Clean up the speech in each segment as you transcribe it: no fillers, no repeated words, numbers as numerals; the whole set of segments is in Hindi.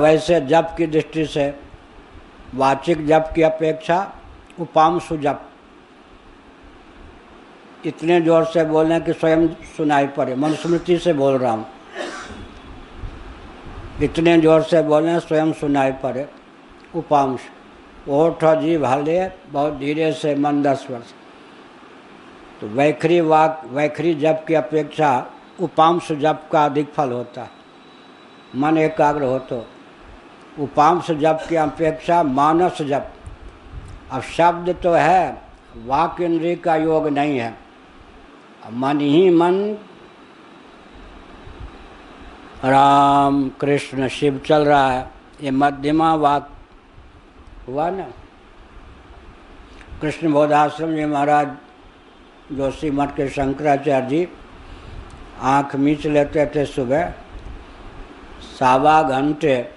वैसे जप की दृष्टि से वाचिक जप की अपेक्षा उपांशु जप इतने जोर से बोलें कि स्वयं सुनाई पड़े। मनुस्मृति से बोल रहा हूँ, इतने जोर से बोलें स्वयं सुनाई पड़े। उपांश ओठ और जीभ हले बहुत धीरे से मंद स्वर से। तो वैखरी जप की अपेक्षा उपांश जप का अधिक फल होता है, मन एकाग्र हो तो। उपांश जप की अपेक्षा मानस जप। अब शब्द तो है, वाक इंद्रिय का योग नहीं है। मन ही मन राम कृष्ण शिव चल रहा है, ये मध्यमा वाक हुआ ना। कृष्ण बोधाश्रम जी महाराज जोशी मठ के शंकराचार्य जी आँख मीच लेते थे सुबह, 1.25 घंटे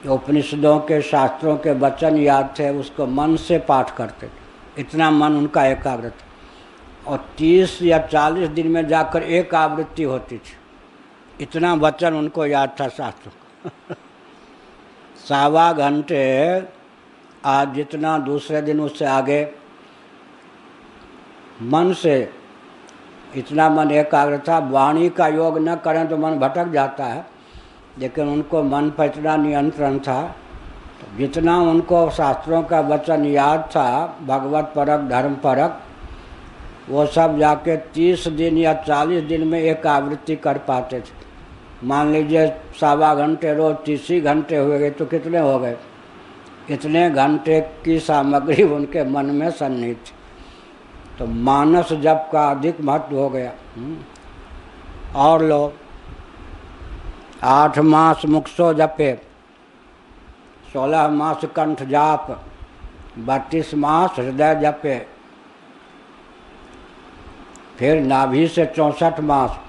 उपनिषदों के शास्त्रों के वचन याद थे, उसको मन से पाठ करते थे। इतना मन उनका एकाग्र था। और 30 या 40 दिन में जाकर एक आवृत्ति होती थी, इतना वचन उनको याद था शास्त्रों का। 1.25 घंटे आज जितना दूसरे दिन उससे आगे मन से इतना मन एकाग्र था। वाणी का योग न करें तो मन भटक जाता है, लेकिन उनको मन पर इतना नियंत्रण था। तो जितना उनको शास्त्रों का वचन याद था, भगवत परक धर्म परक, वो सब जाके 30 दिन या 40 दिन में एक आवृत्ति कर पाते थे। मान लीजिए 1.25 घंटे रोज 30 घंटे हुए गए तो कितने हो गए? इतने घंटे की सामग्री उनके मन में सन्निहित थी। तो मानस जप का अधिक महत्व हो गया। और लो 8 मास मुक्सो जपे, 16 मास कंठ जाप, 32 मास हृदय जपे, फिर नाभि से 64 मास।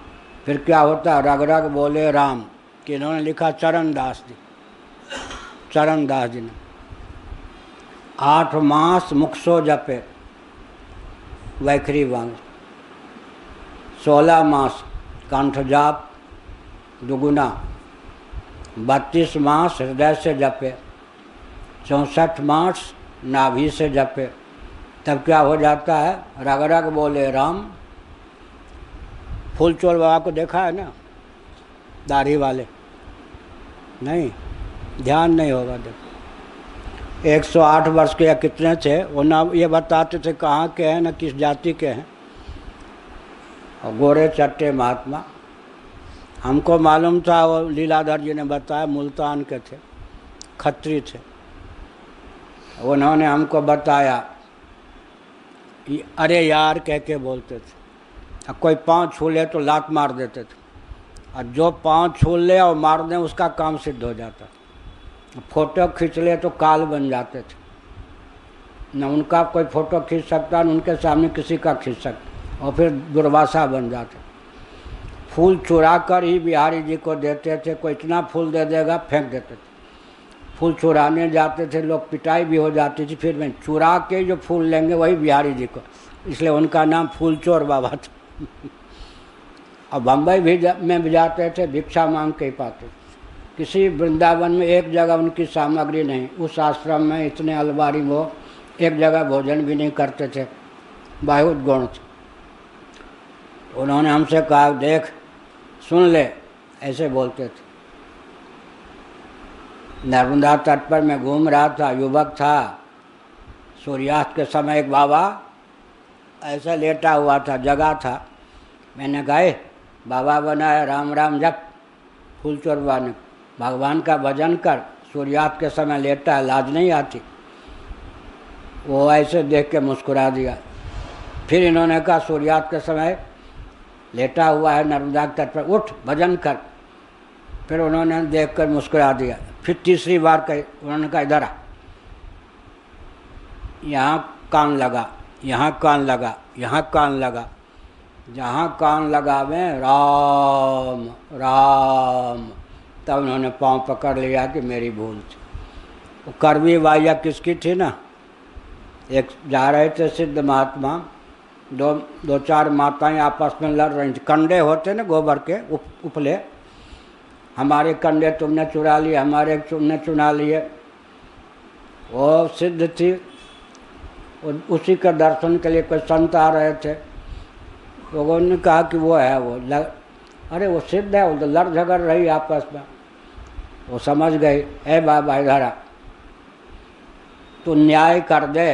फिर क्या होता है? रग रग बोले राम, कि इन्होंने लिखा चरणदास जी ने। 8 मास मुक्सो जपे वैखरी वांग, 16 मास कंठ जाप दुगुना, 32 मास हृदय से जपे, 64 मास नाभि से जपे। तब क्या हो जाता है? रग रग बोले राम। फूलचोर बाबा को देखा है ना, दाढ़ी वाले? नहीं, ध्यान नहीं होगा। देखो 108 वर्ष के या कितने थे, वो ना ये बताते थे कहाँ के हैं, ना किस जाति के हैं। और गोरे चट्टे महात्मा, हमको मालूम था, वो लीलाधर जी ने बताया मुल्तान के थे, खत्री थे। उन्होंने हमको बताया, अरे यार कह के बोलते थे। अब कोई पाँव छू ले तो लात मार देते थे, और जो पाँव छू ले और मार दें उसका काम सिद्ध हो जाता। फोटो खींच ले तो काल बन जाते थे। न उनका कोई फ़ोटो खींच सकता, न उनके सामने किसी का खींच सकता, और फिर दुर्वासा बन जाते। फूल चुरा कर ही बिहारी जी को देते थे। कोई इतना फूल दे देगा, फेंक देते थे। फूल चुराने जाते थे लोग, पिटाई भी हो जाती थी। फिर में चुरा के जो फूल लेंगे वही बिहारी जी को, इसलिए उनका नाम फूल चोर बाबा था। और बम्बई में भी जाते थे, भिक्षा मांग के ही पाते। किसी वृंदावन में एक जगह उनकी सामग्री नहीं। उस आश्रम में इतने अलवारी, वो एक जगह भोजन भी नहीं करते थे, बहुत गुण थे। उन्होंने हमसे कहा, देख सुन ले, ऐसे बोलते थे। नर्मदा तट पर मैं घूम रहा था, युवक था। सूर्यास्त के समय एक बाबा ऐसा लेटा हुआ था, जगा था। मैंने कहा, बाबा बना है, राम राम जप। फूलचोर बाबा ने, भगवान का भजन कर, सूर्यास्त के समय लेटा है, लाज नहीं आती? वो ऐसे देख के मुस्कुरा दिया। फिर इन्होंने कहा, सूर्यास्त के समय लेटा हुआ है नर्मदा तट पर, उठ भजन कर। फिर उन्होंने देख कर मुस्कुरा दिया। फिर तीसरी बार कही, उन्होंने कहा, इधर आ। यहाँ कान लगा, यहाँ कान लगा, यहाँ कान लगा। जहाँ कान लगावें राम राम। तब उन्होंने पाँव पकड़ लिया कि मेरी भूल थी। वो करवी वाया किसकी थी ना, एक जा रहे थे सिद्ध महात्मा, दो चार माताएं आपस में लड़ रही थी। कंडे होते ना गोबर के उपले, हमारे कंडे तुमने चुरा लिए, हमारे तुमने चुरा लिए। वो सिद्ध थी, उसी के दर्शन के लिए कोई संत आ रहे थे। लोगों ने कहा कि वो है वो अरे वो सिद्ध है, वो तो लड़ झगड़ रही आपस में। वो समझ गए, ए बाबा इधर आ, तू न्याय कर दे।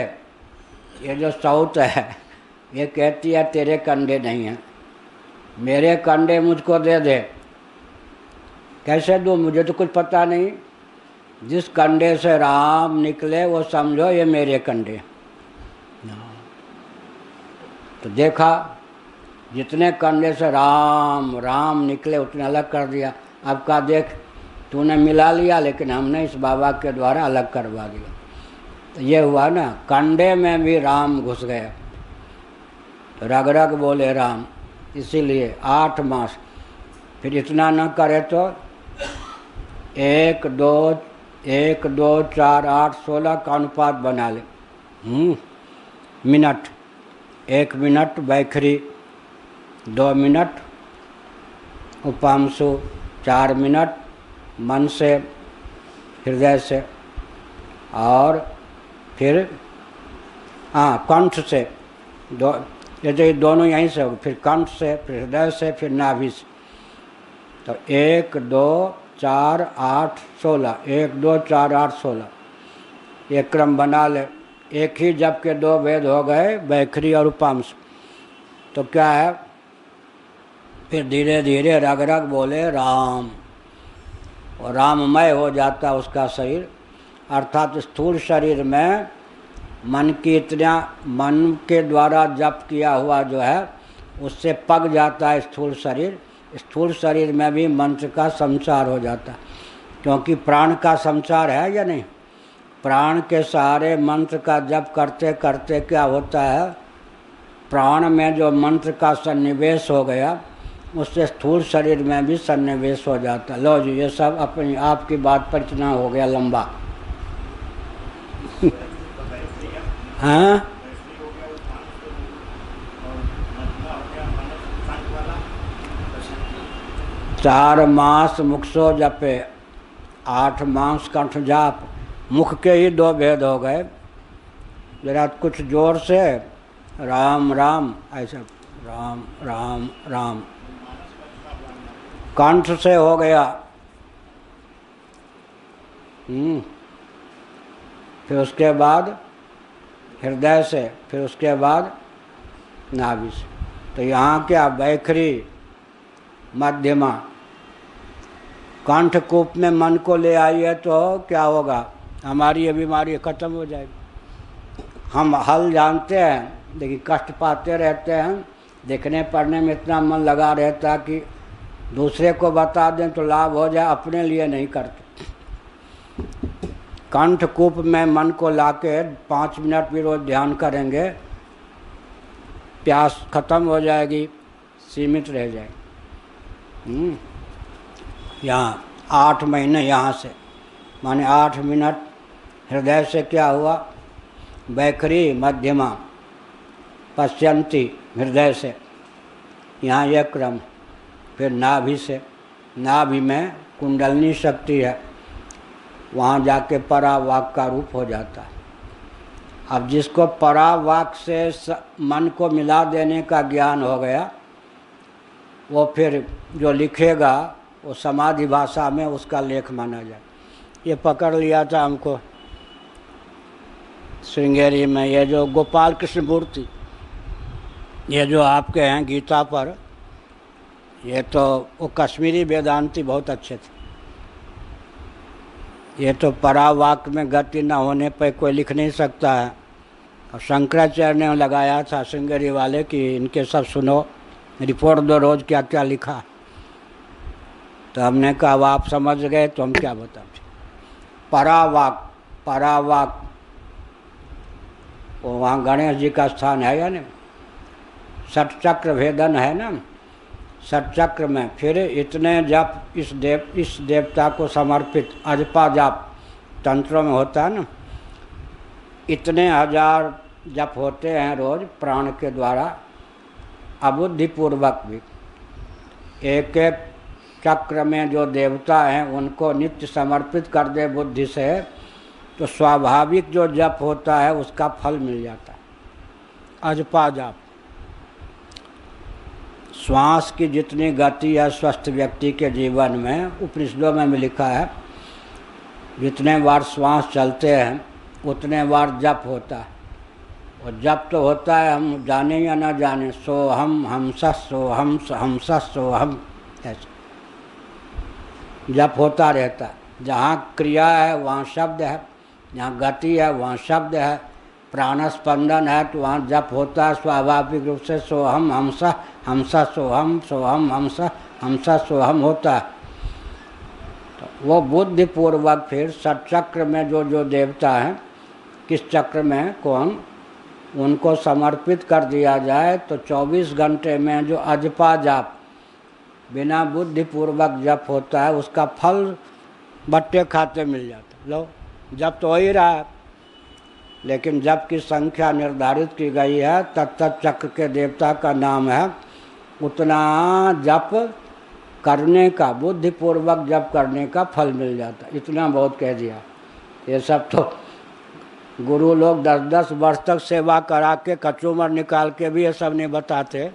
ये जो सौत है ये कहती है तेरे कंडे नहीं हैं, मेरे कंडे मुझको दे दे। कैसे दूँ, मुझे तो कुछ पता नहीं। जिस कंडे से राम निकले वो समझो ये मेरे कंडे। तो देखा जितने कंडे से राम राम निकले उतने अलग कर दिया। अब कहा देख तूने मिला लिया, लेकिन हमने इस बाबा के द्वारा अलग करवा दिया। तो ये हुआ ना, कंडे में भी राम घुस गया, रग रग बोले राम। इसीलिए 8 मास। फिर इतना न करे तो 1 2 4 8 16 का अनुपात बना ले। मिनट, 1 मिनट बैखरी, 2 मिनट उपांशु, 4 मिनट मन से हृदय से, और फिर कंठ से ये दोनों यहीं से हो, फिर कंठ से, फिर हृदय से, फिर नाभि से। तो 1 2 4 8 16, 1 2 4 8 16 ये क्रम बना ले। एक ही जप के 2 वेद हो गए, बैखरी और उपांश। तो क्या है, फिर धीरे धीरे रग रग बोले राम, और राममय हो जाता उसका शरीर। अर्थात स्थूल शरीर में मन की इतना, मन के द्वारा जप किया हुआ जो है उससे पक जाता है स्थूल शरीर। स्थूल शरीर में भी मंत्र का संचार हो जाता है, क्योंकि प्राण का संचार है या नहीं। प्राण के सहारे मंत्र का जप करते करते क्या होता है, प्राण में जो मंत्र का सन्निवेश हो गया उससे स्थूल शरीर में भी सन्निवेश हो जाता है। लो जी, ये सब अपनी आपकी बात पर इतना हो गया लंबा। हाँ 4 मास मुख सो जपे, 8 मास कंठ जाप। मुख के ही 2 भेद हो गए। जरा कुछ जोर से राम राम, ऐसा राम राम राम। कंठ से हो गया, फिर उसके बाद हृदय से, फिर उसके बाद नाभि से। तो यहाँ क्या, बैखरी मध्यमा। कंठकूप में मन को ले आइए तो क्या होगा, हमारी ये बीमारी खत्म हो जाएगी। हम हल जानते हैं लेकिन कष्ट पाते रहते हैं। देखने पढ़ने में इतना मन लगा रहता कि दूसरे को बता दें तो लाभ हो जाए, अपने लिए नहीं करते। कंठकूप में मन को लाके 5 मिनट भी रोज ध्यान करेंगे, प्यास खत्म हो जाएगी, सीमित रह जाएगी। यहाँ 8 महीने यहाँ से, माने 8 मिनट हृदय से क्या हुआ, बैखरी मध्यमा, पश्यंती हृदय से, यहाँ यह क्रम। फिर नाभि से, नाभि में कुंडलनी शक्ति है, वहाँ जाके परावाक का रूप हो जाता है। अब जिसको परावाक से मन को मिला देने का ज्ञान हो गया, वो फिर जो लिखेगा वो समाधि भाषा में उसका लेख माना जाए। ये पकड़ लिया था हमको श्रृंगेरी में, ये जो गोपाल कृष्ण मूर्ति, ये जो आपके हैं गीता पर, ये तो वो कश्मीरी वेदांती बहुत अच्छे थे। ये तो परावाक में गति न होने पर कोई लिख नहीं सकता है। और शंकराचार्य ने लगाया था श्रृंगेरी वाले कि इनके सब सुनो, रिपोर्ट दो रोज क्या क्या लिखा। तो हमने कहा अब आप समझ गए तो हम क्या बताते। परावाक, परावाक वो वहाँ गणेश जी का स्थान है या नहीं, षटचक्र भेदन है ना, षटचक्र में फिर इतने जप इस देवता को समर्पित, अजपा जाप तंत्रों में होता है ना, इतने 1000 जप होते हैं रोज प्राण के द्वारा, अबुद्धिपूर्वक भी। एक एक चक्र में जो देवता हैं उनको नित्य समर्पित कर दे बुद्धि से, तो स्वाभाविक जो जप होता है उसका फल मिल जाता है। अजपा जाप, श्वास की जितनी गति है स्वस्थ व्यक्ति के जीवन में, उपनिषदों में भी लिखा है, जितने बार श्वास चलते हैं उतने बार जप होता है। और जप तो होता है, हम जाने या ना जाने, सोहम हमसा सोहम हमसा सोहम, ऐसा जप होता रहता है। जहाँ क्रिया है वहाँ शब्द है, जहाँ गति है वहाँ शब्द है, प्राण स्पंदन है तो वहाँ जप होता है स्वाभाविक रूप से। सोहम हमसा हमसा सोहम, सोहम हमसा हमसा सोहम होता है। तो वो बुद्धिपूर्वक फिर सचक्र में जो जो देवता हैं, किस चक्र में कौन, उनको समर्पित कर दिया जाए तो 24 घंटे में जो अजपा जाप बिना बुद्धिपूर्वक जप होता है उसका फल बट्टे खाते मिल जाता है। लो जप तो हो ही रहा है, लेकिन जप की संख्या निर्धारित की गई है, तत्त चक्र के देवता का नाम है, उतना जप करने का, बुद्धिपूर्वक जप करने का फल मिल जाता है। इतना बहुत कह दिया। ये सब तो गुरु लोग 10-10 वर्ष तक सेवा करा के कचूमर निकाल के भी ये सब नहीं बताते,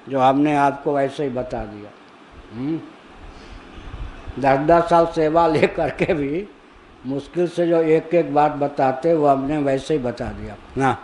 जो हमने आपको ऐसे ही बता दिया। 10-10 साल सेवा ले करके भी मुश्किल से जो एक एक बात बताते वो हमने वैसे ही बता दिया ना।